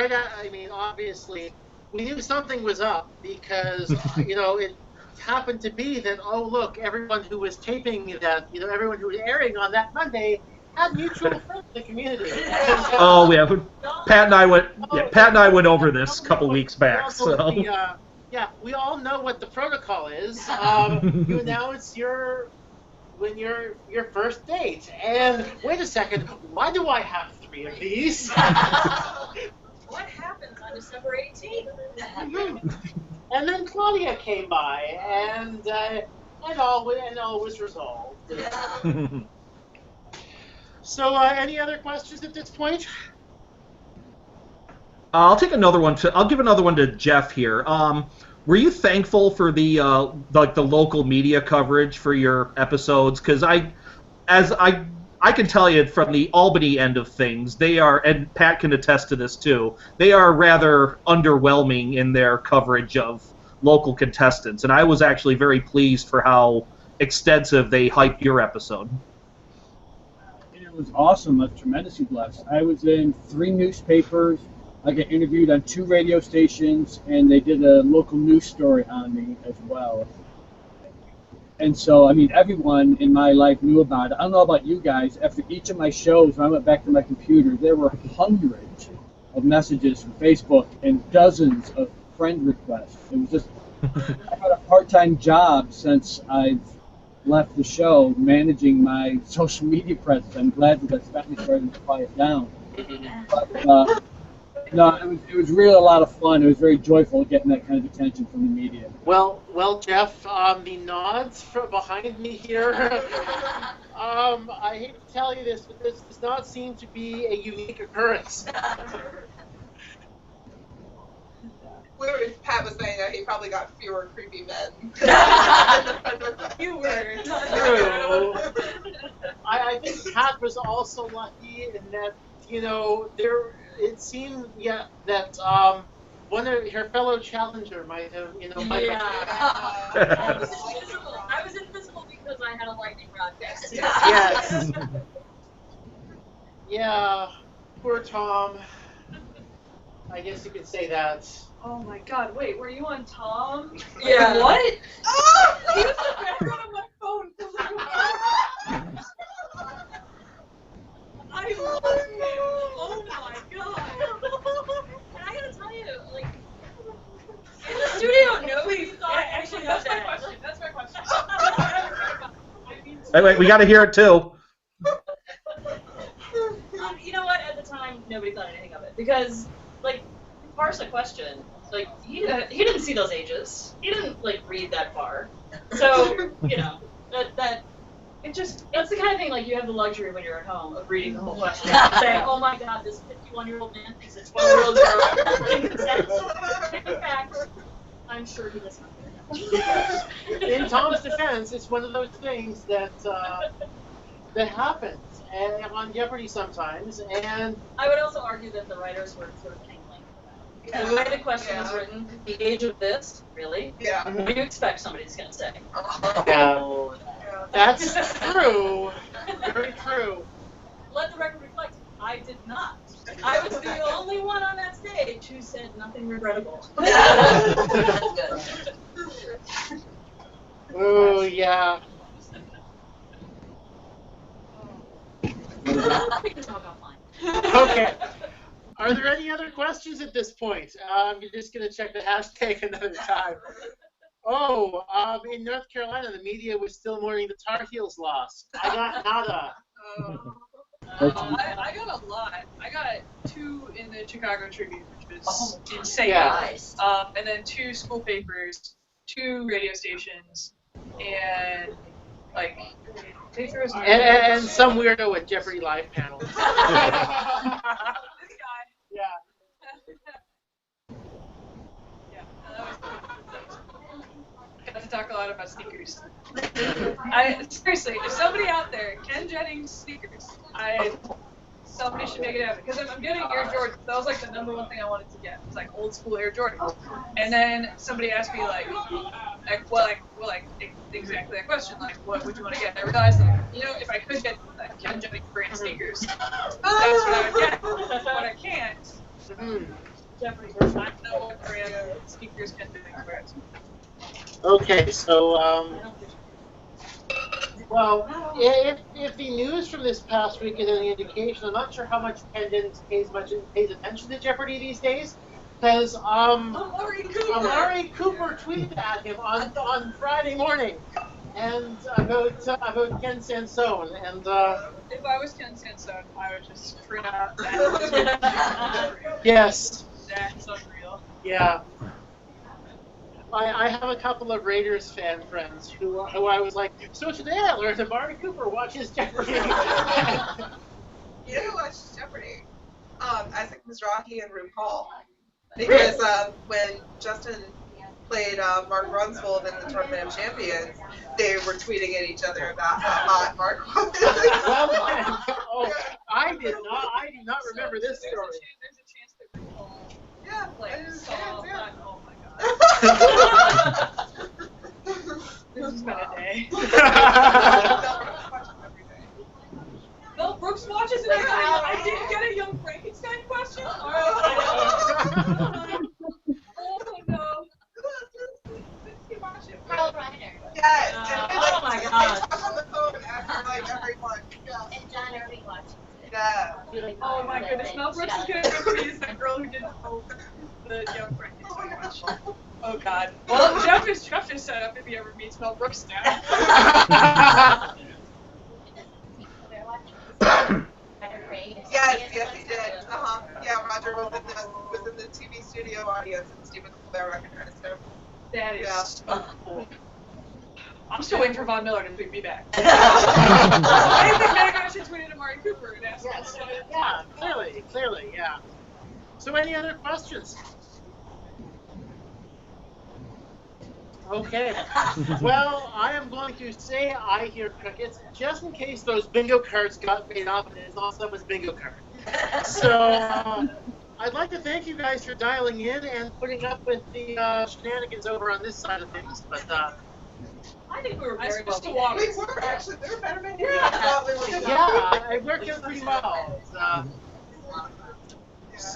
obviously, we knew something was up because, you know, it happened to be that, oh, look, everyone who was taping that, you know, everyone who was airing on that Monday had mutual friends in the community. Oh, yeah. Pat and I went over this a couple weeks back, so... Yeah, we all know what the protocol is. You announce your first date, and wait a second, why do I have 3 of these? What happens on December 18th? And then Claudia came by, and all was resolved. So, any other questions at this point? I'll take another one. I'll give another one to Jeff here. Were you thankful for the local media coverage for your episodes? Because I can tell you from the Albany end of things, they are, and Pat can attest to this too, they are rather underwhelming in their coverage of local contestants. And I was actually very pleased for how extensive they hyped your episode. It was awesome. I was tremendously blessed. I was in 3 newspapers. I got interviewed on 2 radio stations, and they did a local news story on me as well. And so, I mean, everyone in my life knew about it. I don't know about you guys. After each of my shows, when I went back to my computer, there were hundreds of messages from Facebook and dozens of friend requests. It was just, I had a part-time job since I've left the show managing my social media presence. I'm glad that that's finally starting to quiet down. But, no, it was really a lot of fun. It was very joyful getting that kind of attention from the media. Well, Jeff, the nods from behind me here. I hate to tell you this, but this does not seem to be a unique occurrence. Pat was saying that he probably got fewer creepy men. You were. True. I think Pat was also lucky in that, you know, it seemed, that one of her fellow challenger might have, you know, I was invisible because I had a lightning rod next to me. Yes. Yeah, poor Tom. I guess you could say that. Oh my God! Wait, were you on Tom? Yeah. What? He was in the background of my phone. I love him. Oh my God! And I gotta tell you, like, in the studio, nobody thought actually that's my question. That's my question. Wait, we got to hear it too. You know what? At the time, nobody thought anything of it because, like, parse a question. Like, he didn't see those ages. He didn't, like, read that far. So, you know, that's the kind of thing, like, you have the luxury when you're at home of reading the whole question and saying, oh my God, this 51-year-old man thinks a 12-year-old girl can consent. In fact, I'm sure he does not. In Tom's defense, it's one of those things that happens on Jeopardy sometimes, and I would also argue that the writers were sort of angling for that. The way the question was written, the age of this, really? Yeah. What do you expect somebody's going to say? Yeah. That's true. Very true. Let the record reflect, I did not. I was the only one on that stage who said nothing regrettable. Oh, yeah. We can talk offline. Okay. Are there any other questions at this point? You're just going to check the hashtag another time. Oh, in North Carolina, the media was still mourning the Tar Heels loss. I got nada. I got a lot. I got 2 in the Chicago Tribune, which was insane. Yeah. Nice. And then 2 school papers, 2 radio stations, and like they threw us. And some weirdo with Jeopardy live panel. This guy. Yeah. Yeah, that was cool. Got to talk a lot about sneakers. Seriously, if somebody out there, Ken Jennings sneakers, somebody should make it happen. Because I'm getting Air Jordan. That was like the #1 thing I wanted to get. It was like old school Air Jordan. And then somebody asked me exactly that question, like what would you want to get? And I realized if I could get Ken Jennings brand sneakers, that's what I would get. But I can't. Jeopardy. I don't know what brand sneakers Ken Jennings wears. Okay, so, well, if the news from this past week is any indication, I'm not sure how much Ken Jennings pays attention to Jeopardy these days, because Amari Cooper tweeted at him on Friday morning, and about Ken Sansone, and if I was Ken Sansone, I would just print out that. Yes. That's unreal. Yeah. I have a couple of Raiders fan friends who I was like, so today I learned that Amari Cooper watches Jeopardy. You know who watches Jeopardy? Isaac Mizrahi and RuPaul. Because when Justin played Mark Runsvold in the Tournament of Champions, they were tweeting at each other about how hot Mark was. I did not remember this story. There's a chance that RuPaul Yeah. Oh my god. This has been a day. Mel Brooks watches it. I didn't get a Young Frankenstein question. Oh no. Carl Reiner. Yes. Oh my god. They talk on the phone after everyone. Yeah. And John Irving watches it. Yeah. Oh my goodness. Mel Brooks is gonna go me as that girl who didn't know the Young Frankenstein question. Oh god. Well, Jeff is set up if he ever meets Mel Brooks now. Yes, he did. Yeah, Roger was in the TV studio audience, and Stephen Colbert recognized him. That is so cool. I'm still waiting for Von Miller to tweet me back. I think maybe I should tweet at Amari Cooper and ask him. Yeah, clearly, yeah. So any other questions? Okay. Well, I am going to say I hear crickets, just in case those bingo cards got made up and it's not someone's bingo card. So, I'd like to thank you guys for dialing in and putting up with the shenanigans over on this side of things, but I think we were very well We behaved. were actually, they were better than you. yeah, it worked out pretty well.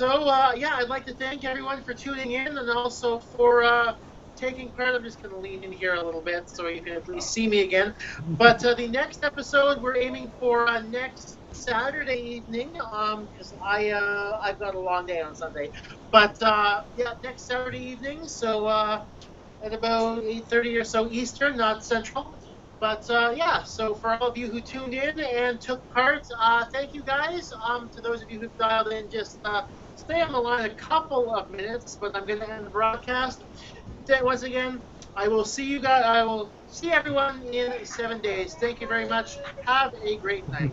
I'd like to thank everyone for tuning in and also for taking part. I'm just going to lean in here a little bit so you can at least see me again. But the next episode we're aiming for next Saturday evening, because I've got a long day on Sunday. But next Saturday evening, so at about 8:30 or so Eastern, not Central. But so for all of you who tuned in and took part, thank you guys. To those of you who've dialed in, just stay on the line a couple of minutes, but I'm going to end the broadcast. Once again, I will see everyone in 7 days. Thank you very much. Have a great night.